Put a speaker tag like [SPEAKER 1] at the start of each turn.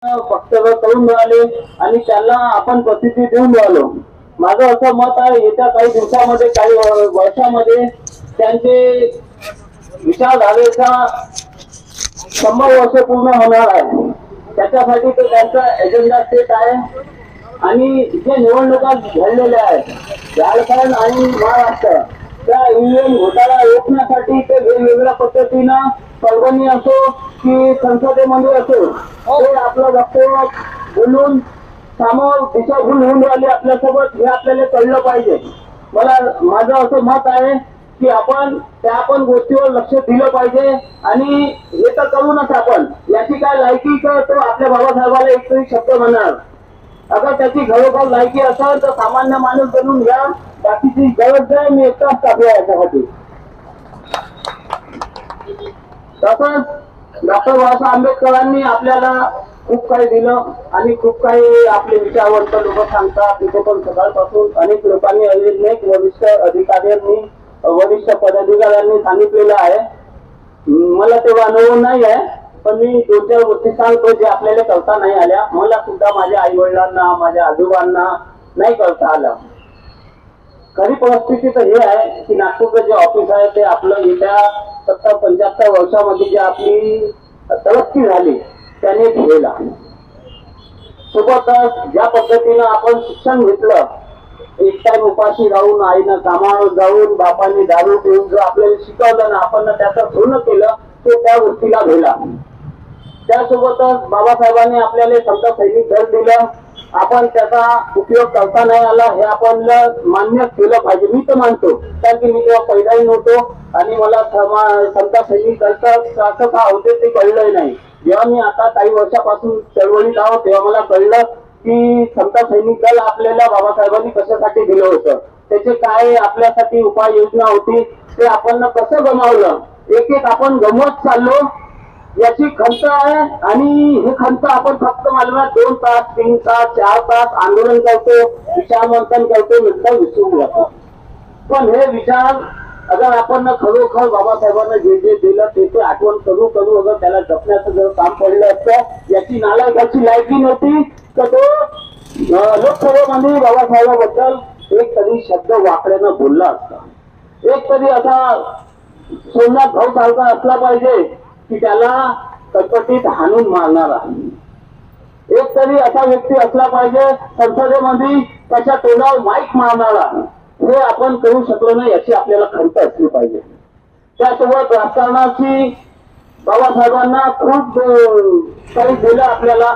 [SPEAKER 1] वक्तव्य करून मिळाले आणि त्यांना आपण प्रसिद्धी देऊन मिळालो। माझं असं मत आहे येत्या काही दिवसामध्ये काही वर्षामध्ये त्यांचे विचारधारेचा 100 वर्ष पूर्ण होणार आहे। त्याच्यासाठी तो त्यांचा एजेंडा सेट आहे आणि जे निवडणुका घडलेल्या आहेत झारखंड आणि महाराष्ट्र त्या ईव्हीएम घोटाळा रोखण्यासाठी ते वेगवेगळ्या पद्धतीनं परभणी असो की संसदेमध्ये असो ते आपलं वक्तव्य बोलून समोर दिशाभूल होऊन राहिली आपल्यासोबत हे आपल्याला कळलं पाहिजे। माझं असं मत आहे की आपण त्या गोष्टीवर लक्ष दिलं पाहिजे आणि हे तर करूनच आपण याची काय लायकी तो आपल्या बाबासाहेबाला एक तरी शब्द म्हणणार। अगर त्याची खरोखर लायकी असेल तर सामान्य माणूस बनून घ्या, बाकीची गरज नाही, मी एकटाच टाकूया याच्यासाठी। तसंच डॉक्टर बाबासाहेब आंबेडकरांनी आपल्याला खूप काही दिलं आणि खूप काही आपले विचारवंत लोक सांगतात। तिथे पण सकाळपासून अनेक लोकांनी अनेक वरिष्ठ अधिकाऱ्यांनी वरिष्ठ पदाधिकाऱ्यांनी सांगितलेलं आहे। मला तेव्हा अनुभव नाही आहे पण मी 2-4 गोष्टी सांगतो जे आपल्याला करता नाही आल्या। मला सुद्धा माझ्या आई वडिलांना माझ्या आजोबांना नाही करता आलं। खरी परिस्थिती तर हे आहे की नागपूरचं जे ऑफिस आहे ते आपलं येत्या 70-75 वर्षामध्ये जे आपली तरक्की झाली त्याने ठेवला। सोबतच ज्या पद्धतीनं आपण शिक्षण घेतलं, एक टाइम उपाशी राहून आईनं कामावर जाऊन बापाने दारू पिऊन जो आपल्याला शिकवलं ना आपण त्याचं सोनं केलं तो त्या गोष्टीला भेला। त्यासोबतच बाबासाहेबांनी आपल्याला समजा सैनिक दल दिलं, आपण त्याचा उपयोग करता नाही आला हे आपण मान्य केलं पाहिजे। मी तर मानतो कारण की मी तेव्हा पहिलाही नव्हतो आणि मला समजा सैनिक दलचं असं का होते ते कळलंही नाही। जेव्हा मी आता काही वर्षापासून चळवळीत आहोत तेव्हा मला कळलं की समता सैनिक दल आपल्याला बाबासाहेबांनी कशासाठी दिलं होतं, त्याचे काय आपल्यासाठी उपाययोजना होती, ते आपण कसं गमावलं, एक आपण गमवत चाललो याची खंत आहे। आणि हे खंत आपण फक्त मालवात 2 तास 3 तास 4 तास आंदोलन करतो, विचार मंथन करतो, नंतर विसरून जातो। पण हे विचार अगर आपण खरोखर बाबासाहेबांना जे जे दिलं ते आठवण करू अगर त्याला जपण्याचं जर काम पडलं असतं, याची नालायकाची लायकी नव्हती तर तो लोकसभेमध्ये बाबासाहेबांबद्दल एक तरी शब्द वाकड्यानं बोलला असता। एक तरी असा सोमनाथ भाऊ सारखा असला पाहिजे की त्याला कटकटीत हाणून मारणारा, एक तरी असा व्यक्ती असला पाहिजे संसदेमध्ये त्याच्या तोंडावर माईक मारणारा। हे आपण करू शकलो नाही याची आपल्याला खंत असली पाहिजे। त्यासोबत राजकारणाची बाबासाहेबांना खूप काही दिलं आपल्याला।